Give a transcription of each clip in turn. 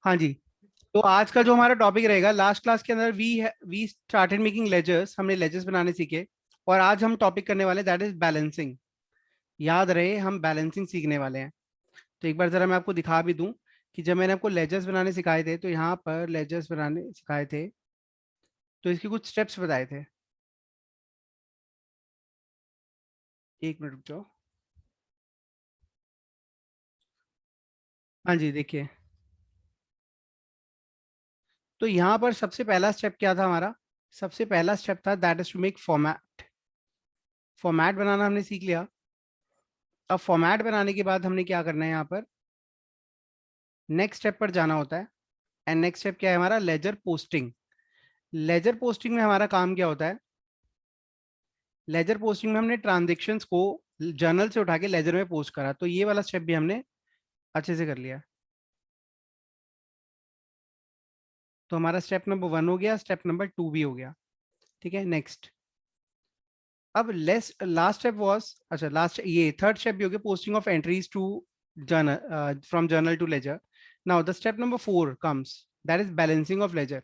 हाँ जी। तो आज का जो हमारा टॉपिक रहेगा, लास्ट क्लास के अंदर वी स्टार्टेड मेकिंग लेजर्स, हमने लेजर्स बनाने सीखे। और आज हम टॉपिक करने वाले दैट इज बैलेंसिंग। याद रहे, हम बैलेंसिंग सीखने वाले हैं। तो एक बार जरा मैं आपको दिखा भी दूं कि जब मैंने आपको लेजर्स बनाने सिखाए थे, तो यहाँ पर लेजर्स बनाने सिखाए थे, तो इसके कुछ स्टेप्स बताए थे। एक मिनट रुक जाओ। हाँ जी, देखिए। तो यहाँ पर सबसे पहला स्टेप क्या था हमारा? सबसे पहला स्टेप था that is to make format. Format बनाना हमने सीख लिया। अब फॉर्मेट बनाने के बाद हमने क्या करना है, यहाँ पर नेक्स्ट स्टेप पर जाना होता है। एंड नेक्स्ट स्टेप क्या है हमारा? Ledger posting. लेजर पोस्टिंग में हमारा काम क्या होता है? लेजर पोस्टिंग में हमने ट्रांजेक्शन्स को जर्नल से उठा के लेजर में पोस्ट करा, तो ये वाला स्टेप भी हमने अच्छे से कर लिया। तो हमारा स्टेप नंबर 1 हो गया, स्टेप नंबर 2 भी हो गया। ठीक है, नेक्स्ट। अब लेस लास्ट स्टेप वाज, अच्छा लास्ट, ये थर्ड स्टेप भी हो गया, posting of entries to journal, from journal to ledger. Now the step number 4 comes, that is balancing of ledger.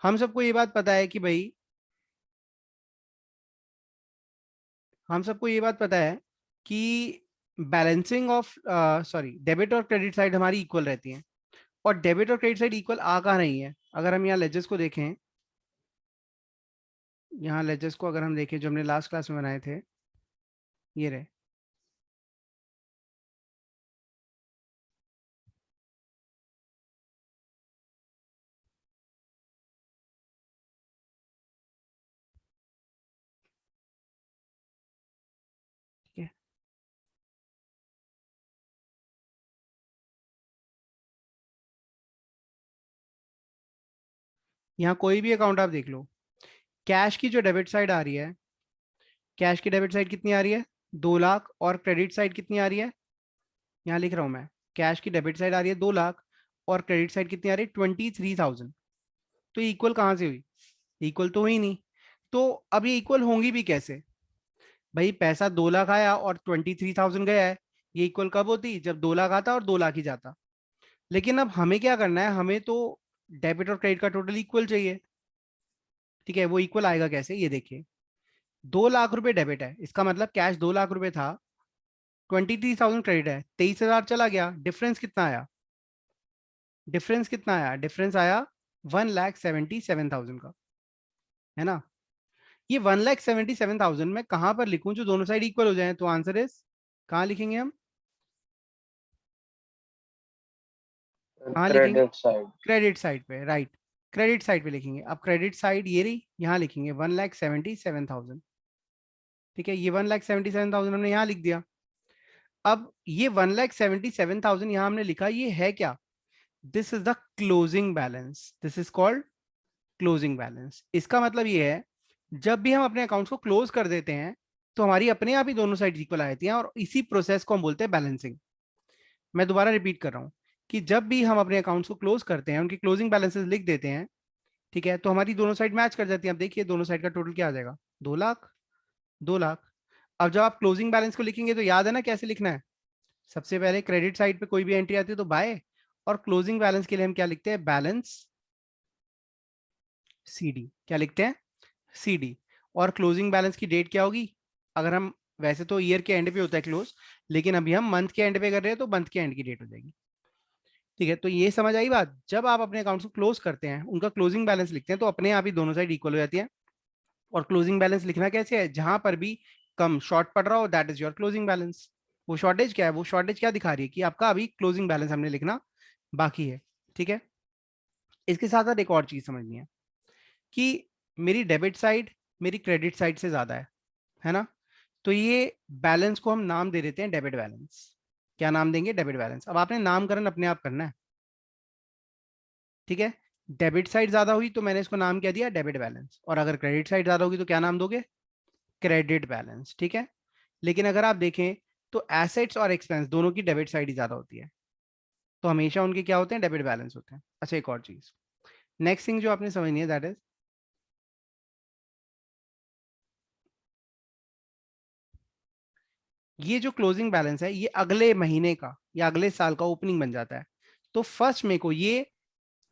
हम सबको ये बात पता है कि भाई, हम सबको ये बात पता है कि बैलेंसिंग ऑफ, सॉरी, डेबिट और क्रेडिट साइड हमारी इक्वल रहती हैं। और डेबिट और क्रेडिट साइड इक्वल आ कहाँ रही है? अगर हम यहाँ लेजेस को देखें, यहाँ लेजेस को अगर हम देखें जो हमने लास्ट क्लास में बनाए थे, ये रहे। ठीक है, यहाँ कोई भी अकाउंट आप देख लो, कैश की जो डेबिट साइड आ रही है, कैश की डेबिट साइड कितनी आ रही है? 2 लाख। और क्रेडिट साइड कितनी आ रही है? यहाँ लिख रहा हूँ मैं, कैश की डेबिट साइड आ रही है 2 लाख, और क्रेडिट साइड कितनी आ रही है? 23,000। तो इक्वल कहाँ से हुई? इक्वल तो हुई नहीं। तो अब ये इक्वल होंगी भी कैसे? भाई, पैसा 2 लाख आया और 23,000 गया है। ये इक्वल कब होती? जब 2 लाख आता और 2 लाख ही जाता। लेकिन अब हमें क्या करना है? हमें तो डेबिट और क्रेडिट का टोटल इक्वल चाहिए। ठीक है, वो इक्वल आएगा कैसे, ये देखिए। 2 लाख रुपए डेबिट है, इसका मतलब कैश 2 लाख रुपए था, 23,000 क्रेडिट है, 23,000 चला गया। डिफरेंस कितना आया? डिफरेंस कितना आया? डिफरेंस आया 1,77,000 का, है ना? ये 1,77,000 में कहां पर लिखूं जो दोनों साइड इक्वल हो जाए? तो आंसर इज, कहां लिखेंगे हम? कहाँ लिखेंगे? Credit side. क्रेडिट साइड पे, राइट। क्रेडिट साइड पे लिखेंगे। अब क्रेडिट साइड ये रही, यहाँ लिखेंगे 1,77,000। ठीक है, ये 1,77,000 हमने यहाँ लिख दिया। अब ये 1,77,000 यहाँ हमने लिखा, ये है क्या? This is the closing balance. This is called closing balance. इसका मतलब ये है, जब भी हम अपने अकाउंट्स को क्लोज कर देते हैं, तो हमारी अपने आप ही दोनों साइड इक्वल आ जाती हैं, और इसी प्रोसेस को हम बोलते हैं बैलेंसिंग। मैं दोबारा रिपीट कर रहा हूँ कि जब भी हम अपने अकाउंट्स को क्लोज करते हैं, उनकी क्लोजिंग बैलेंसेस लिख देते हैं, ठीक है, तो हमारी दोनों साइड मैच कर जाती है। अब देखिए, दोनों साइड का टोटल क्या आ जाएगा? 2 लाख, 2 लाख। अब जब आप क्लोजिंग बैलेंस को लिखेंगे, तो याद है ना कैसे लिखना है? सबसे पहले क्रेडिट साइड पे कोई भी एंट्री आती है तो बाय, और क्लोजिंग बैलेंस के लिए हम क्या लिखते हैं? Balance C D. क्या लिखते हैं? C D. और क्लोजिंग बैलेंस की डेट क्या होगी? अगर हम, वैसे तो ईयर के एंड पे होता है क्लोज, लेकिन अभी हम मंथ के एंड पे कर रहे हैं, तो मंथ के एंड की डेट हो जाएगी। ठीक है, तो ये समझ आई बात? जब आप अपने अकाउंट को क्लोज करते हैं, उनका क्लोजिंग बैलेंस लिखते हैं, तो अपने आप ही दोनों साइड इक्वल हो जाती है। और क्लोजिंग बैलेंस लिखना कैसे है? जहां पर भी कम शॉर्ट पड़ रहा हो, that is your closing balance. वो शॉर्टेज क्या है? वो शॉर्टेज क्या दिखा रही है? कि आपका अभी क्लोजिंग बैलेंस हमने लिखना बाकी है। ठीक है, इसके साथ साथ एक और चीज समझनी है कि मेरी डेबिट साइड मेरी क्रेडिट साइड से ज्यादा है ना? तो ये बैलेंस को हम नाम दे देते हैं डेबिट बैलेंस। क्या नाम देंगे? Debit balance. अब आपने नामकरण अपने आप करना है। ठीक है, डेबिट साइड ज्यादा हुई तो मैंने इसको नाम क्या दिया? Debit balance. और अगर क्रेडिट साइड ज्यादा होगी तो क्या नाम दोगे? Credit balance. ठीक है, लेकिन अगर आप देखें, तो एसेट्स और एक्सपेंस दोनों की डेबिट साइड ही ज्यादा होती है, तो हमेशा उनके क्या होते हैं? डेबिट बैलेंस होते हैं। अच्छा, एक और चीज, नेक्स्ट थिंग जो आपने समझनी है, दैट इज, ये जो क्लोजिंग बैलेंस है, ये अगले महीने का या अगले साल का ओपनिंग बन जाता है। तो 1 मई को ये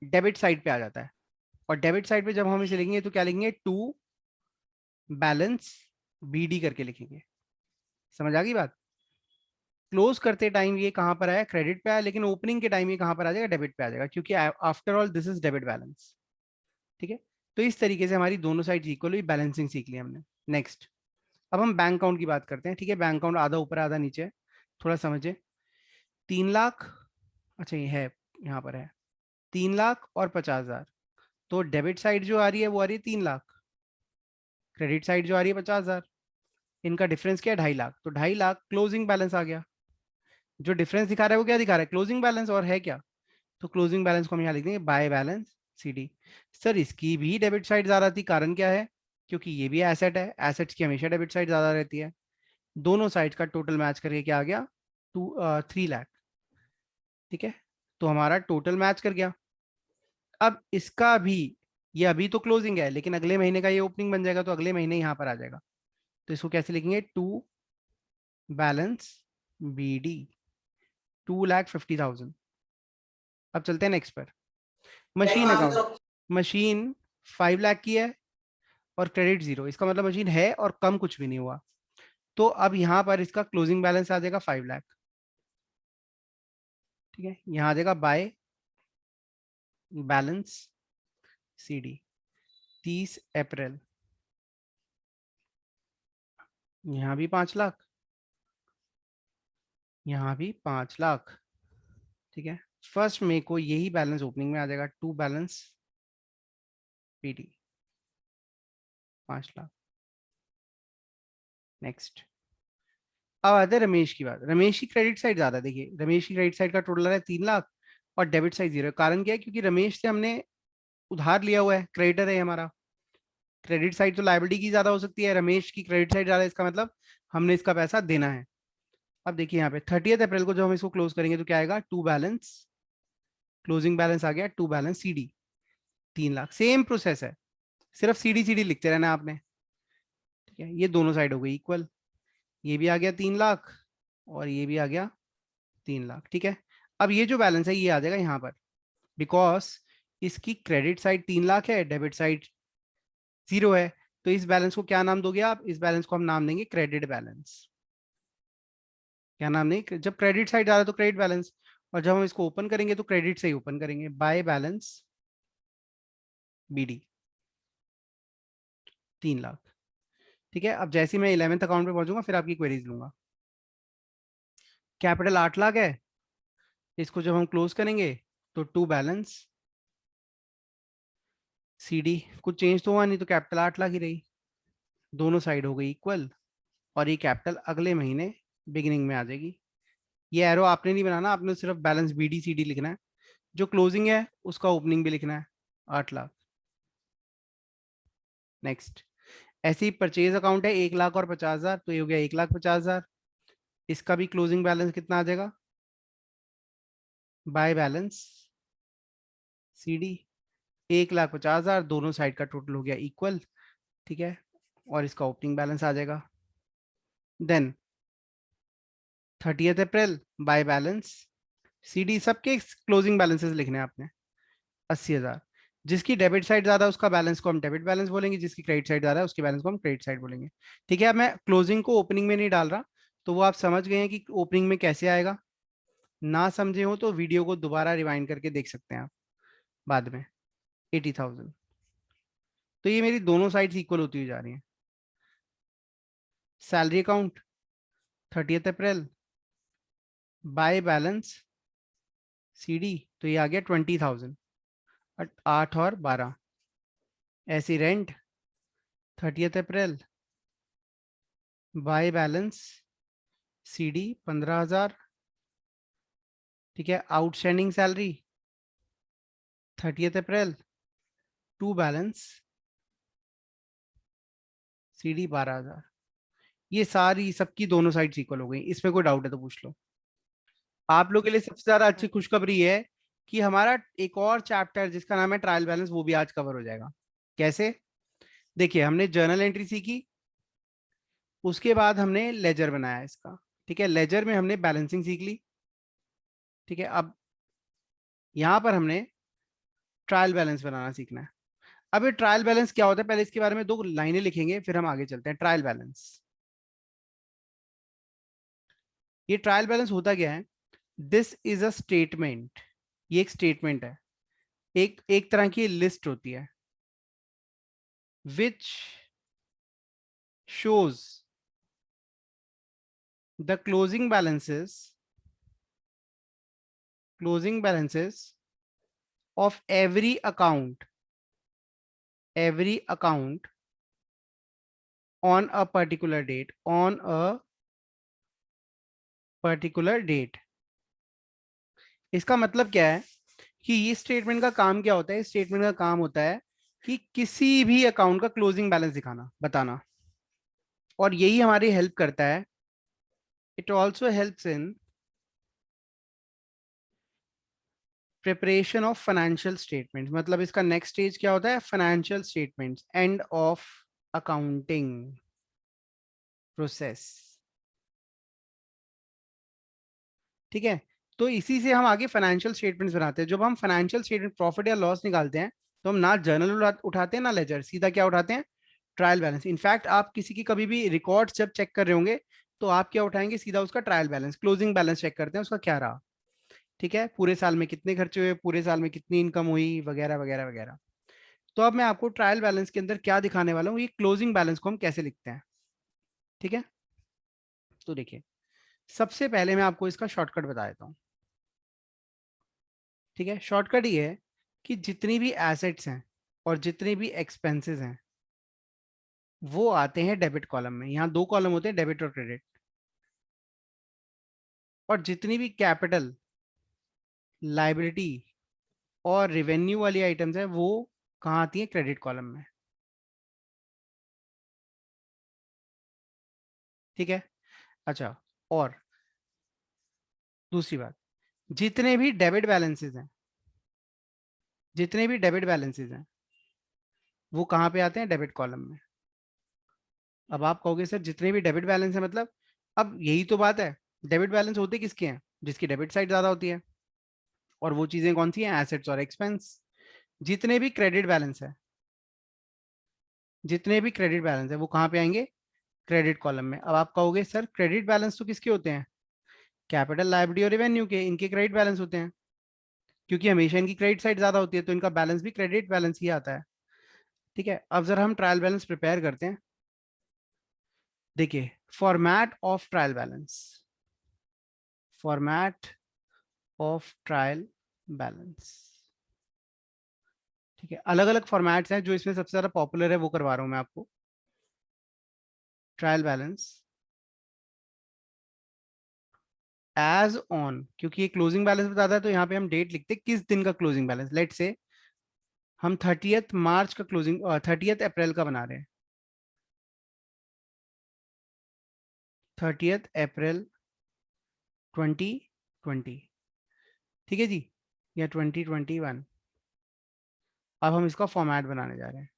डेबिट साइड पे आ जाता है। और डेबिट साइड पे जब हम इसे लिखेंगे तो क्या लिखेंगे, टू बैलेंस बीडी करके लिखेंगे। समझ आ गई बात? क्लोज करते टाइम ये कहां पर आया, क्रेडिट पे आया, लेकिन ओपनिंग के टाइम ये कहां पर आ जाएगा, डेबिट पे आ जाएगा, क्योंकि after all this is debit balance. ठीक है, तो इस तरीके से हमारी दोनों साइड इक्वल हुई, बैलेंसिंग सीख ली हमने। नेक्स्ट, अब हम बैंक अकाउंट की बात करते हैं। ठीक है, बैंक अकाउंट आधा ऊपर आधा नीचे है, थोड़ा समझे। 3 लाख, अच्छा ये है, यहाँ पर है 3,50,000। तो डेबिट साइड जो आ रही है वो आ रही है 3 लाख, क्रेडिट साइड जो आ रही है 50,000। इनका डिफरेंस क्या है, 2.5 लाख। तो 2.5 लाख क्लोजिंग बैलेंस आ गया। जो डिफरेंस दिखा रहा है वो क्या दिखा रहा है, क्लोजिंग बैलेंस, और है क्या। तो क्लोजिंग बैलेंस को हम यहाँ लिख देंगे बाय बैलेंस सीडी। सर इसकी भी डेबिट साइड ज्यादा थी, कारण क्या है, क्योंकि ये भी एसेट है, एसेट्स की हमेशा डेबिट साइड ज्यादा रहती है। दोनों साइड का टोटल मैच करके क्या आ गया, 3 लाख। ठीक है, तो हमारा टोटल मैच कर गया। अब इसका भी, ये अभी तो क्लोजिंग है, लेकिन अगले महीने का ये ओपनिंग बन जाएगा, तो अगले महीने यहाँ पर आ जाएगा। तो इसको कैसे लिखेंगे, टू बैलेंस बी डी, 2,50,000। अब चलते हैं नेक्स्ट पर, मशीन अकाउंट। मशीन 5 लाख की है और क्रेडिट 0, इसका मतलब मशीन है और कम कुछ भी नहीं हुआ। तो अब यहां पर इसका क्लोजिंग बैलेंस आ जाएगा 5 लाख। ठीक है, यहां आ जाएगा बाय बैलेंस सी डी, 30 अप्रैल। यहां भी 5 लाख, यहां भी 5 लाख। ठीक है, 1 मई को यही बैलेंस ओपनिंग में आ जाएगा, to balance PD, 5 lakh. Next, अब आते हैं रमेश की बात। रमेश की क्रेडिट साइड ज्यादा है। देखिए रमेश की क्रेडिट साइड का टोटल है 3 लाख और डेबिट साइड 0। कारण क्या है, क्योंकि रमेश से हमने उधार लिया हुआ है, क्रेडिटर है हमारा। क्रेडिट साइड तो लाइबिलिटी की ज्यादा हो सकती है, रमेश की क्रेडिट साइड ज्यादा है, इसका मतलब हमने इसका पैसा देना है। अब देखिए यहाँ पे 30 अप्रैल को जब हम इसको क्लोज करेंगे तो क्या आएगा, टू बैलेंस, क्लोजिंग बैलेंस आ गया to balance C D, 3 lakh. Same process है, सिर्फ सी डी लिखते रहना आपने। ठीक है, ये दोनों साइड हो गई इक्वल, ये भी आ गया 3 लाख और ये भी आ गया 3 लाख। ठीक है, अब ये जो बैलेंस है ये आ जाएगा यहाँ पर, बिकॉज इसकी क्रेडिट साइड 3 लाख है, डेबिट साइड 0 है। तो इस बैलेंस को क्या नाम दोगे आप, इस बैलेंस को हम नाम देंगे क्रेडिट बैलेंस। क्या नाम देंगे, जब क्रेडिट साइड आ रहा है तो क्रेडिट बैलेंस, और जब हम इसको ओपन करेंगे तो क्रेडिट से ही ओपन करेंगे, बाय बैलेंस बीडी, 3 लाख। ठीक है, अब जैसे ही मैं 11th अकाउंट पे पहुंचूंगा फिर आपकी क्वेरीज लूंगा। कैपिटल 8 लाख है, इसको जब हम क्लोज करेंगे तो टू बैलेंस सी डी, कुछ चेंज तो हुआ नहीं, तो कैपिटल 8 लाख ही रही, दोनों साइड हो गई इक्वल। और ये कैपिटल अगले महीने बिगिनिंग में आ जाएगी। ये एरो आपने नहीं बनाना, आपने सिर्फ balance B D C D लिखना है, जो क्लोजिंग है उसका ओपनिंग भी लिखना है, 8 लाख। नेक्स्ट, ऐसे ही परचेज अकाउंट है 1,50,000, तो ये हो गया 1,50,000। इसका भी क्लोजिंग बैलेंस कितना आ जाएगा, बाय बैलेंस सी डी, 1,50,000, दोनों साइड का टोटल हो गया इक्वल। ठीक है, और इसका ओपनिंग बैलेंस आ जाएगा। Then 30 April by balance C D, सबके क्लोजिंग बैलेंसेस लिखने हैं आपने। 80,000, जिसकी डेबिट साइड ज्यादा है उसका बैलेंस को हम डेबिट बैलेंस बोलेंगे, जिसकी क्रेडिट साइड ज्यादा है उसके बैलेंस को हम क्रेडिट साइड बोलेंगे। ठीक है, अब मैं क्लोजिंग को ओपनिंग में नहीं डाल रहा, तो वो आप समझ गए हैं कि ओपनिंग में कैसे आएगा। ना समझे हो तो वीडियो को दोबारा रिवाइंड करके देख सकते हैं आप बाद में। 80,000, तो ये मेरी दोनों साइड्स इक्वल होती हुई जा रही हैं। Salary account 30 April by balance C D, तो ये आ गया 20,000, 8 और 12। ऐसी rent 30 April by balance C D, 15,000। ठीक है, outstanding salary 30 April to balance C D, 12,000। ये सारी सबकी दोनों साइड इक्वल हो गई, इसमें कोई डाउट है तो पूछ लो। आप लोग के लिए सबसे ज्यादा अच्छी खुशखबरी है कि हमारा एक और चैप्टर जिसका नाम है ट्रायल बैलेंस, वो भी आज कवर हो जाएगा। कैसे, देखिए हमने जर्नल एंट्री सीखी, उसके बाद हमने लेजर बनाया इसका। ठीक है, लेजर में हमने बैलेंसिंग सीख ली। ठीक है, अब यहां पर हमने ट्रायल बैलेंस बनाना सीखना है। अब ये ट्रायल बैलेंस क्या होता है, पहले इसके बारे में दो लाइनें लिखेंगे, फिर हम आगे चलते हैं। ट्रायल बैलेंस, ये ट्रायल बैलेंस होता क्या है? दिस इज अ स्टेटमेंट, ये एक स्टेटमेंट है, एक एक तरह की लिस्ट होती है, which shows the closing balances of every account on a particular date। इसका मतलब क्या है कि ये स्टेटमेंट का काम क्या होता है? स्टेटमेंट का काम होता है कि किसी भी अकाउंट का क्लोजिंग बैलेंस दिखाना, बताना, और यही हमारी हेल्प करता है। It also helps in preparation of financial statement. मतलब इसका नेक्स्ट स्टेज क्या होता है? Financial statements, end of accounting process. ठीक है, तो इसी से हम आगे फाइनेंशियल स्टेटमेंट्स बनाते हैं। जब हम फाइनेंशियल स्टेटमेंट प्रॉफिट या लॉस निकालते हैं, तो हम ना जर्नल उठाते हैं ना लेजर, सीधा क्या उठाते हैं? Trial balance. इनफैक्ट आप किसी की कभी भी रिकॉर्ड्स जब चेक कर रहे होंगे, तो आप क्या उठाएंगे? सीधा उसका trial balance, closing balance check करते हैं उसका क्या रहा। ठीक है, पूरे साल में कितने खर्चे हुए, पूरे साल में कितनी इनकम हुई, वगैरह वगैरह वगैरह। तो अब मैं आपको ट्रायल बैलेंस के अंदर क्या दिखाने वाला हूँ, ये क्लोजिंग बैलेंस को हम कैसे लिखते हैं। ठीक है, तो देखिए, सबसे पहले मैं आपको इसका शॉर्टकट बता देता हूँ। ठीक है, शॉर्टकट ये है कि जितनी भी एसेट्स हैं और जितने भी एक्सपेंसेस हैं, वो आते हैं डेबिट कॉलम में। यहाँ दो कॉलम होते हैं, डेबिट और क्रेडिट। और जितनी भी कैपिटल, लाइबिलिटी और रेवेन्यू वाली आइटम्स है, वो कहाँ आती है? क्रेडिट कॉलम में। ठीक है, अच्छा, और दूसरी बात, जितने भी डेबिट बैलेंसेस हैं, जितने भी डेबिट बैलेंसेस हैं, वो कहाँ पे आते हैं? डेबिट कॉलम में। अब आप कहोगे सर जितने भी डेबिट बैलेंस है मतलब, अब यही तो बात है, डेबिट बैलेंस होते किसके हैं? जिसकी डेबिट साइड ज्यादा होती है। और वो चीजें कौन सी हैं? एसेट्स और एक्सपेंस। जितने भी क्रेडिट बैलेंस है, जितने भी क्रेडिट बैलेंस है, वो कहाँ पे आएंगे? क्रेडिट कॉलम में। अब आप कहोगे सर क्रेडिट बैलेंस तो किसके होते हैं? कैपिटल, लायबिलिटी और रेवेन्यू के, इनके क्रेडिट बैलेंस होते हैं, क्योंकि हमेशा इनकी क्रेडिट साइड ज्यादा होती है, तो इनका बैलेंस भी क्रेडिट बैलेंस ही आता है। ठीक है, अब जरा हम ट्रायल बैलेंस प्रिपेयर करते हैं। देखिए, format of trial balance, format of trial balance. ठीक है, अलग अलग फॉर्मेट्स हैं, जो इसमें सबसे ज्यादा पॉपुलर है वो करवा रहा हूं मैं आपको। ट्रायल बैलेंस एज ऑन, क्योंकि ये क्लोजिंग बैलेंस बताता है, तो यहाँ पे हम डेट लिखते हैं किस दिन का क्लोजिंग बैलेंस। लेट से हम 30th मार्च का क्लोजिंग, 30th अप्रैल का बना रहे हैं, 30th अप्रैल 2020। ठीक है जी, या 2021। अब हम इसका फॉर्मेट बनाने जा रहे हैं।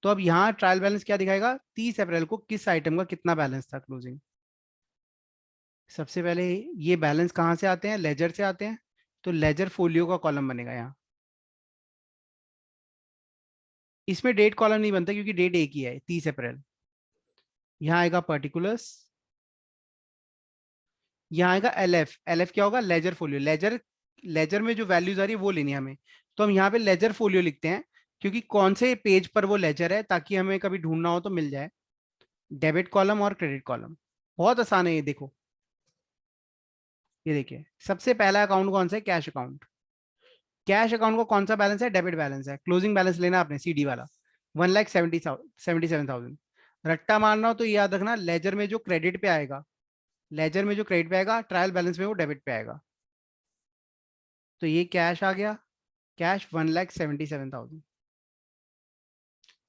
तो अब यहाँ ट्रायल बैलेंस क्या दिखाएगा? 30 अप्रैल को किस आइटम का कितना बैलेंस था क्लोजिंग। सबसे पहले ये बैलेंस कहाँ से आते हैं? लेजर से आते हैं, तो लेजर फोलियो का कॉलम बनेगा यहाँ। इसमें डेट कॉलम नहीं बनता, क्योंकि डेट एक ही है, 30 अप्रैल। यहाँ आएगा पर्टिकुलर्स, यहाँ आएगा एलएफ। एलएफ क्या होगा? Ledger folio. लेजर, लेजर में जो वैल्यूज आ रही है वो लेनी है हमें, तो हम यहाँ पे लेजर फोलियो लिखते हैं, क्योंकि कौन से पेज पर वो लेजर है, ताकि हमें कभी ढूंढना हो तो मिल जाए। डेबिट कॉलम और क्रेडिट कॉलम, बहुत आसान है ये। देखो, ये देखिए, सबसे पहला अकाउंट कौन सा है? Cash account. कैश अकाउंट को कौन सा बैलेंस है? डेबिट बैलेंस है। क्लोजिंग बैलेंस लेना आपने सीडी वाला, 1,77,000। रट्टा मारना हो तो ये याद रखना, लेजर में जो क्रेडिट पे आएगा, लेजर में जो क्रेडिट पे आएगा, ट्रायल बैलेंस में वो डेबिट पे आएगा। तो ये कैश आ गया, कैश 1,77,000।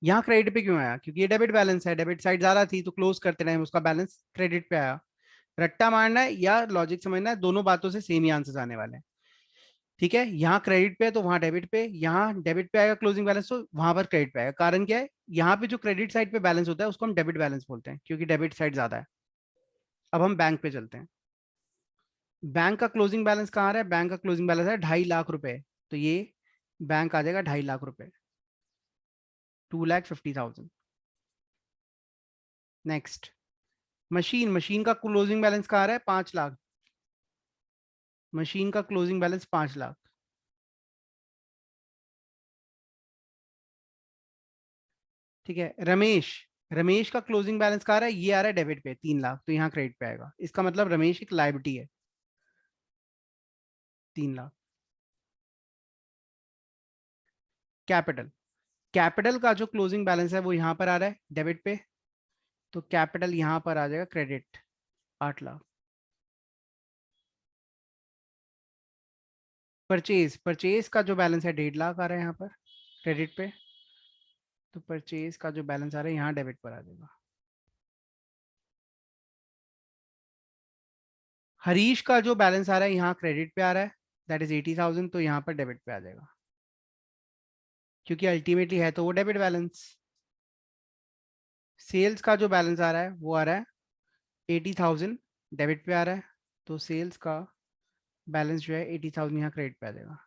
यहाँ क्रेडिट पे क्यों आया? क्योंकि ये डेबिट बैलेंस है, डेबिट साइड ज्यादा थी, तो क्लोज करते टाइम उसका बैलेंस क्रेडिट पे आया। रट्टा मारना है या लॉजिक समझना है, दोनों बातों से सेम ही आंसर आने वाले हैं। ठीक है, यहाँ क्रेडिट पे है तो वहां डेबिट पे, यहाँ डेबिट पे आएगा क्लोजिंग बैलेंस तो वहां पर क्रेडिट पे आएगा। कारण क्या है? यहाँ पे जो क्रेडिट साइड पे बैलेंस होता है उसको हम डेबिट बैलेंस बोलते हैं, क्योंकि डेबिट साइड ज्यादा है। अब हम बैंक पे चलते हैं। बैंक का क्लोजिंग बैलेंस कहाँ आ रहा है? बैंक का क्लोजिंग बैलेंस है 2.5 लाख रुपए, तो ये बैंक आ जाएगा 2.5 लाख रुपए, 2,50,000। नेक्स्ट, मशीन, मशीन का क्लोजिंग बैलेंस कहाँ आ रहा है? 5 लाख। मशीन का क्लोजिंग बैलेंस 5 लाख। ठीक है, रमेश, रमेश का क्लोजिंग बैलेंस कहाँ आ रहा है? ये आ रहा है डेबिट पे 3 लाख, तो यहाँ क्रेडिट पे आएगा। इसका मतलब रमेश एक लायबिलिटी है, 3 लाख। कैपिटल, कैपिटल का जो क्लोजिंग बैलेंस है वो यहाँ पर आ रहा है डेबिट पे, तो कैपिटल यहाँ पर आ जाएगा क्रेडिट, 8 लाख। परचेज, परचेज का जो बैलेंस है 1.5 लाख आ रहा है यहाँ पर क्रेडिट पे, तो परचेज का जो बैलेंस आ रहा है यहाँ डेबिट पर आ जाएगा। हरीश का जो बैलेंस आ रहा है यहाँ क्रेडिट पे आ रहा है, दैट इज 80,000, तो यहाँ पर डेबिट पे आ जाएगा, क्योंकि अल्टीमेटली है तो वो डेबिट बैलेंस। सेल्स का जो बैलेंस आ रहा है वो आ रहा है 80,000, डेबिट पे आ रहा है, तो सेल्स का बैलेंस जो है 80,000 यहाँ क्रेडिट पे आ जाएगा।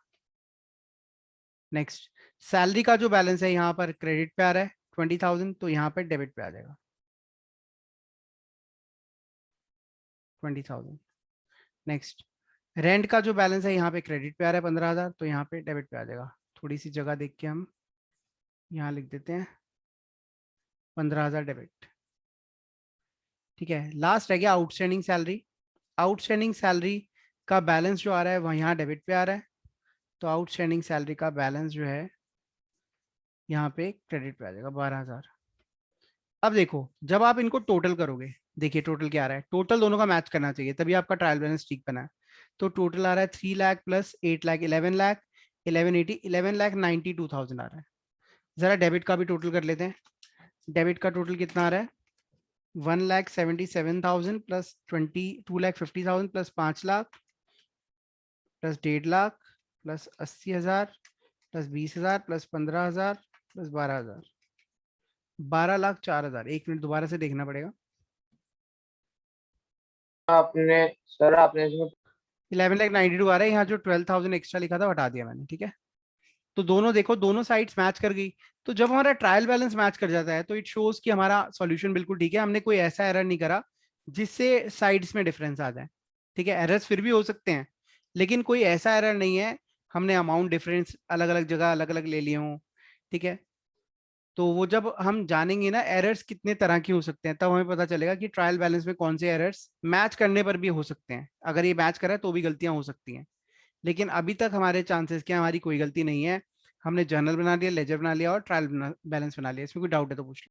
नेक्स्ट, सैलरी का जो बैलेंस है यहाँ पर क्रेडिट पे आ रहा है 20,000, तो यहाँ पर डेबिट पे आ जाएगा 20,000। नेक्स्ट, रेंट का जो बैलेंस है यहाँ पे क्रेडिट पे आ रहा है 15,000, तो यहाँ पे डेबिट पे आ जाएगा। थोड़ी सी जगह देख के हम यहाँ लिख देते हैं 15,000 डेबिट। ठीक है, लास्ट रह गया आउटस्टैंडिंग सैलरी। आउटस्टैंडिंग सैलरी का बैलेंस जो आ रहा है वह यहाँ डेबिट पे आ रहा है, तो आउटस्टैंडिंग सैलरी का बैलेंस जो है यहाँ पे क्रेडिट पे आ जाएगा 12,000। अब देखो, जब आप इनको टोटल करोगे, देखिए टोटल क्या आ रहा है, टोटल दोनों का मैच करना चाहिए तभी आपका ट्रायल बैलेंस ठीक बना है। तो टोटल आ रहा है 3 लाख प्लस 8 लाख, 11 लाख, 1180, 11,92,000 आ रहा है। जरा डेबिट का भी टोटल कर लेते हैं। डेबिट का टोटल कितना आ रहा है? 1,77,000 plus 2,50,000 plus 5 lakh plus 1.5 lakh plus 80,000 plus 20,000 plus 15,000 plus 12,000, 12,04,000। 1 minute दोबारा से देखना पड़ेगा। आपने सर आपने इसमें 11,92 आ रहा है, यहाँ जो 12,000 एक्स्ट्रा लिखा था हटा दिया मैंने। ठीक है, तो दोनों देखो, दोनों साइड्स मैच कर गई। तो जब हमारा ट्रायल बैलेंस मैच कर जाता है तो इट शोज कि हमारा सॉल्यूशन बिल्कुल ठीक है, हमने कोई ऐसा एरर नहीं करा जिससे साइड्स में डिफरेंस आ जाए। ठीक है, एरर्स फिर भी हो सकते हैं, लेकिन कोई ऐसा एरर नहीं है हमने अमाउंट डिफरेंस अलग अलग जगह अलग अलग ले लिए हों। ठीक है, तो वो जब हम जानेंगे ना एरर्स कितने तरह की हो सकते हैं, तब हमें पता चलेगा कि ट्रायल बैलेंस में कौन से एरर्स मैच करने पर भी हो सकते हैं। अगर ये मैच करे तो भी गलतियां हो सकती हैं, लेकिन अभी तक हमारे चांसेस क्या, हमारी कोई गलती नहीं है। हमने जर्नल बना लिया, लेजर बना लिया और ट्रायल बैलेंस बना लिया। इसमें कोई डाउट है तो पूछ लो।